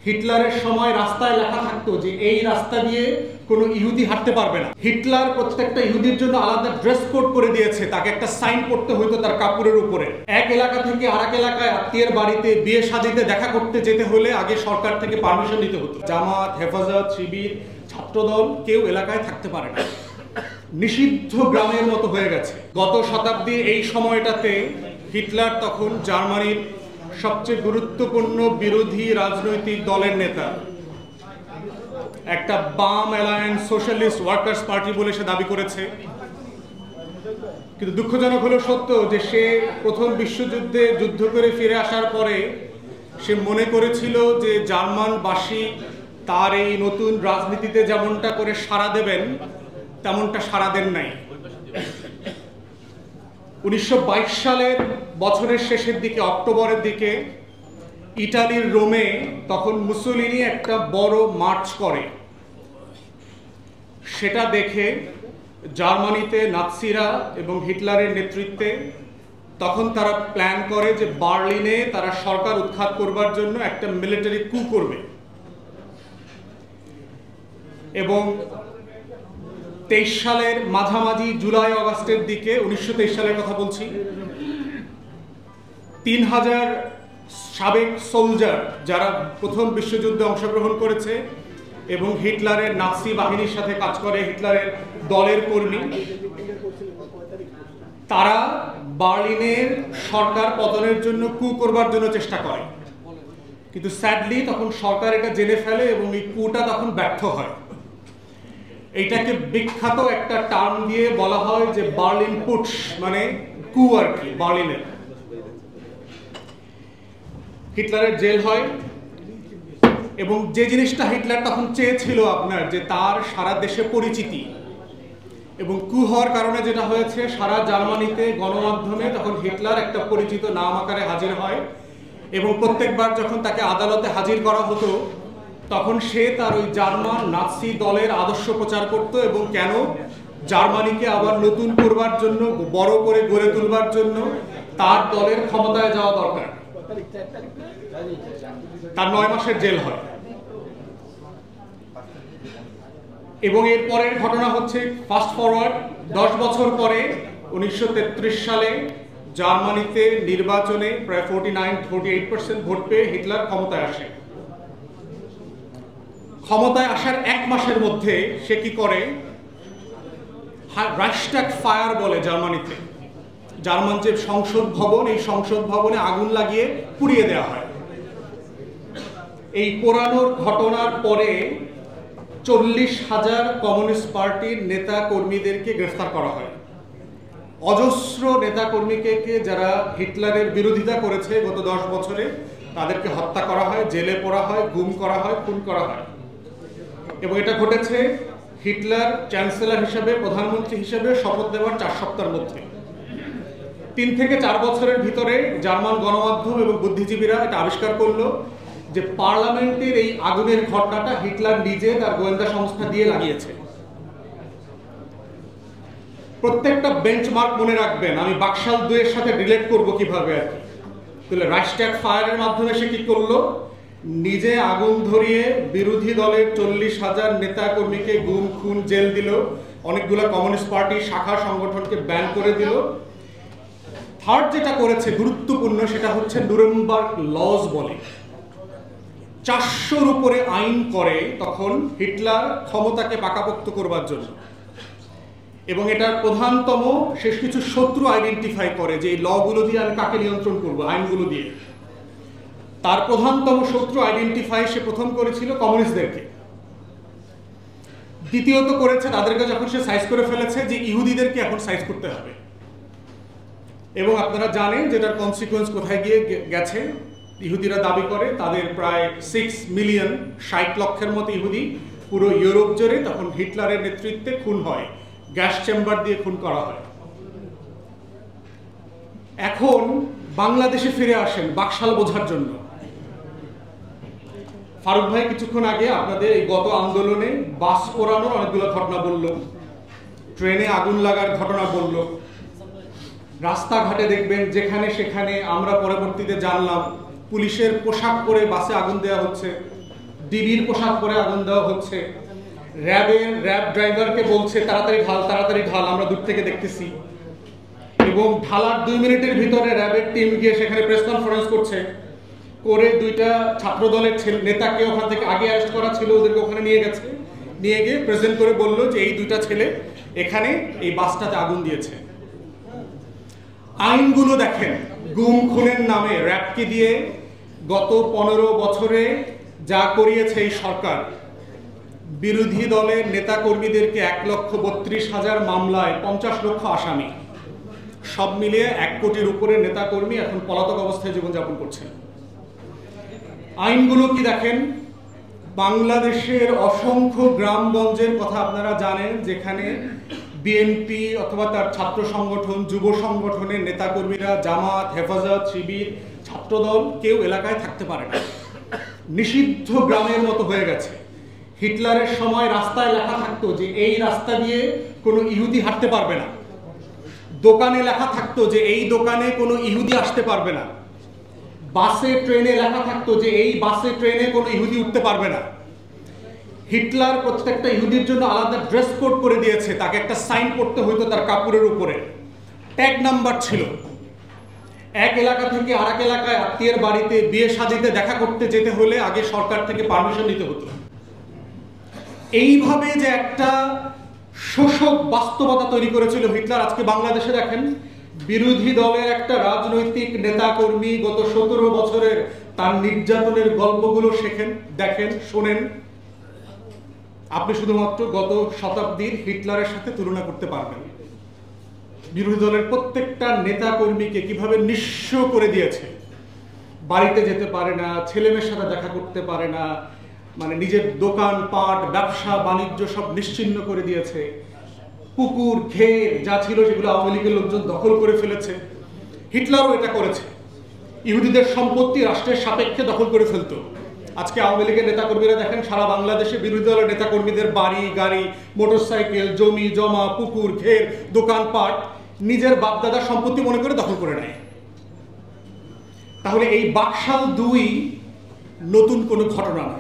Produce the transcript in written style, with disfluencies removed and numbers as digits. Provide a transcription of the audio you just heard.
হিটলারের সময় রাস্তায় লেখা থাকতো যে এই রাস্তা দিয়ে কোনো ইহুদি হাঁটতে পারবে না। হিটলার প্রত্যেকটা ইহুদির জন্য আলাদা ড্রেস কোড করে দিয়েছে, তাকে একটা সাইন পড়তে হইতো তার কাপড়ের উপরে। এক এলাকা থেকে আরেক এলাকায় আত্মীয়ের বাড়িতে বিয়ে শাদীতে দেখা করতে যেতে হলে আগে সরকার থেকে পারমিশন নিতে হতো। জামাত, হেফাজত, শিবির, ছাত্রদল কেউ এলাকায় থাকতে পারে না, নিষিদ্ধ গ্রামের মতো হয়ে গেছে। গত শতাব্দীর এই সময়টাতে হিটলার তখন জার্মানির সবচেয়ে গুরুত্বপূর্ণ বিরোধী রাজনৈতিক দলের নেতা। একটা বাম অ্যালায়েন্স সোশ্যালিস্ট ওয়ার্কার্স পার্টি বলে সে দাবি করেছে। কিন্তু দুঃখজনক হলো সত্য যে সে প্রথম বিশ্বযুদ্ধে যুদ্ধ করে ফিরে আসার পরে সে মনে করেছিল যে জার্মানবাসী তার এই নতুন রাজনীতিতে যেমনটা করে সাড়া দেবেন তেমনটা সাড়া দেন নাই। 1922 সালের বছরের শেষের দিকে, অক্টোবরের দিকে ইটালির রোমে তখন মুসোলিনি একটা বড় মার্চ করে। সেটা দেখে জার্মানিতে নাৎসিরা এবং হিটলারের নেতৃত্বে তখন তারা প্ল্যান করে যে বার্লিনে তারা সরকার উৎখাত করবার জন্য একটা মিলিটারি কু করবে। এবং 23 সালের মাঝামাঝি জুলাই অগাস্টের দিকে, 1923 সালের কথা বলছি, 3000 সাবেক সোলজার যারা প্রথম বিশ্বযুদ্ধে অংশগ্রহণ করেছে এবং হিটলারের নাৎসি বাহিনীর সাথে কাজ করে, হিটলারের দলের কর্মী, তারা বার্লিনের সরকার পতনের জন্য কু করবার জন্য চেষ্টা করে। কিন্তু স্যাডলি তখন সরকার এটা জেনে ফেলে এবং এই কুটা তখন ব্যর্থ হয়। এইটাকে বিখ্যাত একটা টার্ম দিয়ে বলা হয় যে বার্লিন পুটস, মানে কু আর কি, বার্লিনের। হিটলারের জেল হয় এবং যে জিনিসটা হিটলার তখন চেয়েছিল আপনার, যে তার সারা দেশে পরিচিতি, এবং কু হওয়ার কারণে যেটা হয়েছে সারা জার্মানিতে গণমাধ্যমে তখন হিটলার একটা পরিচিত নাম আকারে হাজির হয় এবং প্রত্যেকবার যখন তাকে আদালতে হাজির করা হতো তখন সে তার ওই জার্মান নাৎসি দলের আদর্শ প্রচার করত এবং কেন জার্মানিকে আবার নতুন করবার জন্য, বড় করে গড়ে তুলবার জন্য তার দলের ক্ষমতায় যাওয়া দরকার। তার 9 মাসের জেল হয়। এবং এর পরের ঘটনা হচ্ছে, ফাস্ট ফরওয়ার্ড 10 বছর পরে 1933 সালে জার্মানিতে নির্বাচনে প্রায় 49-48% ভোট পেয়ে হিটলার ক্ষমতায় আসে। ক্ষমতায় আসার 1 মাসের মধ্যে সে কি করে, রাইখস্টাগ ফায়ার বলে জার্মানিতে, জার্মান যে সংসদ ভবন, এই সংসদ ভবনে আগুন লাগিয়ে পুড়িয়ে দেওয়া হয়। এই পোড়ানোর ঘটনার পরে 40,000 কমিউনিস্ট পার্টির নেতা কর্মীদেরকে গ্রেফতার করা হয়। অজস্র নেতা কর্মীকে যারা হিটলারের বিরোধিতা করেছে গত 10 বছরে তাদেরকে হত্যা করা হয়, জেলে পোড়া হয়, গুম করা হয়, খুন করা হয়। এবং এটা ঘটেছে হিটলার চ্যান্সেলর হিসেবে, প্রধানমন্ত্রী হিসেবে শপথ নেওয়ার 4 সপ্তাহের মধ্যে। 3 থেকে 4 বছরের ভিতরে জার্মান গণমাধ্যম এবং বুদ্ধিজীবীরা এটা আবিষ্কার করলো যে পার্লামেন্টের এই আগুনের ঘটনাটা হিটলার নিজে তার গোয়েন্দা সংস্থা দিয়ে লাগিয়েছে। প্রত্যেকটা বেঞ্চমার্ক মনে রাখবেন, আমি বাকশাল 2 এর সাথে রিলেট করব কিভাবে আর কি। তাহলে রাইখস্টাগ ফায়ারের মাধ্যমে সে কি করলো, নিজে আগুন ধরিয়ে বিরোধী দলের 40,000 নেতা কর্মীকে গুম, খুন, জেল দিল, অনেকগুলো কমিউনিস্ট পার্টির শাখা সংগঠনকে ব্যান করে দিল। থার্ড যেটা করেছে গুরুত্বপূর্ণ, সেটা হচ্ছে নুরেমবার্গ লজ বলে 400-র উপরে আইন করে তখন হিটলার ক্ষমতাকে পাকাপোক্ত করবার জন্য। এবং এটার প্রধানতম, শেষ কিছু শত্রু আইডেন্টিফাই করে যে এই লগুলো দিয়ে আমি কাকে নিয়ন্ত্রণ করবো, আইনগুলো দিয়ে। তার প্রধানতম শত্রু আইডেন্টিফাই সে প্রথম করেছিল কমিউনিস্টদেরকে। দ্বিতীয়ত করেছে তাদেরকে যখন সে সাইজ করে ফেলেছে যে ইহুদিদেরকে এখন সাইজ করতে হবে। এবং আপনারা জানেন যেটার কনসিকুয়েন্স কোথায় গিয়ে গেছে। ইহুদিরা দাবি করে তাদের প্রায় 6 মিলিয়ন, 60 লক্ষের মতো ইহুদি পুরো ইউরোপ জুড়ে তখন হিটলারের নেতৃত্বে খুন হয়, গ্যাস চেম্বার দিয়ে খুন করা হয়। এখন বাংলাদেশে ফিরে আসেন বাকশাল বোঝার জন্য। ফারুক ভাই কিছুক্ষণ আগে আপনাদের এই গত আন্দোলনে বাস পোড়ানোর অনেকগুলো ঘটনা বলল, ট্রেনে আগুন লাগার ঘটনা বলল, রাস্তাঘাটে দেখবেন যেখানে সেখানে আমরা পরবর্তীতে জানলাম পুলিশের পোশাক পরে বাসে আগুন দেওয়া হচ্ছে। ডিবির পোশাক পরে আগুন দেওয়া হচ্ছে, র্যাব ড্রাইভারকে বলছে তাড়াতাড়ি ঢাল, আমরা দূর থেকে দেখতেছি। এবং ঢালার 2 মিনিটের ভিতরে র্যাবের টিম গিয়ে সেখানে প্রেস কনফারেন্স করছে, করে 2টা ছাত্র দলের নেতাকে ওখান থেকে আগে অ্যারেস্ট করা ছিল, ওদেরকে ওখানে নিয়ে গিয়ে প্রেজেন্ট করে বলল যে এই 2টা ছেলে এখানে এই বাসটাতে আগুন দিয়েছে। আইনগুলো দেখেন, গুম খুনের নামে র্যাবকে দিয়ে গত 15 বছরে যা করিয়েছে এই সরকার, বিরোধী দলের নেতাকর্মীদেরকে 1,32,000 মামলায় 50 লক্ষ আসামি, সব মিলিয়ে 1 কোটির উপরে নেতাকর্মী এখন পলাতক অবস্থায় জীবনযাপন করছেন। আইনগুলো কি দেখেন, বাংলাদেশের অসংখ্য গ্রামগঞ্জের কথা আপনারা জানেন, যেখানে বিএনপি অথবা তার ছাত্র সংগঠন, যুব সংগঠনের নেতাকর্মীরা, জামাত, হেফাজত, শিবির, ছাত্রদল কেউ এলাকায় থাকতে পারে না, নিষিদ্ধ গ্রামের মতো হয়ে গেছে। হিটলারের সময় রাস্তায় লেখা থাকতো যে এই রাস্তা দিয়ে কোনো ইহুদি হাঁটতে পারবে না, দোকানে লেখা থাকতো যে এই দোকানে কোনো ইহুদি আসতে পারবে না, বাসে ট্রেনে লেখা থাকতো যে এই বাসে ট্রেনে কোনো ইহুদি উঠতে পারবে না। হিটলার প্রত্যেকটা ইহুদির জন্য আলাদা ড্রেস কোড করে দিয়েছে, তাকে একটা সাইন পড়তে হইতো তার কাপড়ের উপরে, ট্যাগ নাম্বার ছিল। এক এলাকা থেকে আরেক এলাকায় আত্মীয়ের বাড়িতে বিয়ে শাদীতে দেখা করতে যেতে হলে আগে সরকার থেকে পারমিশন নিতে হতো। এইভাবে যে একটা শোষক বাস্তবতা তৈরি করেছিল হিটলার, আজকে বাংলাদেশে দেখেন বিরোধী দলের একটা রাজনৈতিক নেতাকর্মী গত 17 বছরের তার নির্যাতনের গল্পগুলো দেখেন, শোনেন, আপনি শুধুমাত্র গত শতাব্দীর হিটলারের সাথে তুলনা করতে পারবেন। বিরোধী দলের প্রত্যেকটা নেতাকর্মীকে কিভাবে নিঃস্ব করে দিয়েছে, বাড়িতে যেতে পারে না, ছেলেমেয়ের সাথে দেখা করতে পারে না, মানে নিজের দোকান পাট, ব্যবসা বাণিজ্য সব নিশ্চিহ্ন করে দিয়েছে। পুকুর ঘের যা ছিল সেগুলো আওয়ামী লীগের লোকজন দখল করে ফেলেছে। হিটলারও এটা করেছে, ইহুদিদের সম্পত্তি রাষ্ট্রের সাপেক্ষে দখল করে ফেলতো। আজকে আওয়ামী লীগের নেতাকর্মীরা দেখেন সারা বাংলাদেশে বিরোধী দলের নেতাকর্মীদের বাড়ি গাড়ি, মোটরসাইকেল, জমি জমা, পুকুর ঘের, দোকানপাট নিজের বাপদাদার সম্পত্তি মনে করে দখল করে নেয়। তাহলে এই বাকশাল 2 নতুন কোনো ঘটনা না।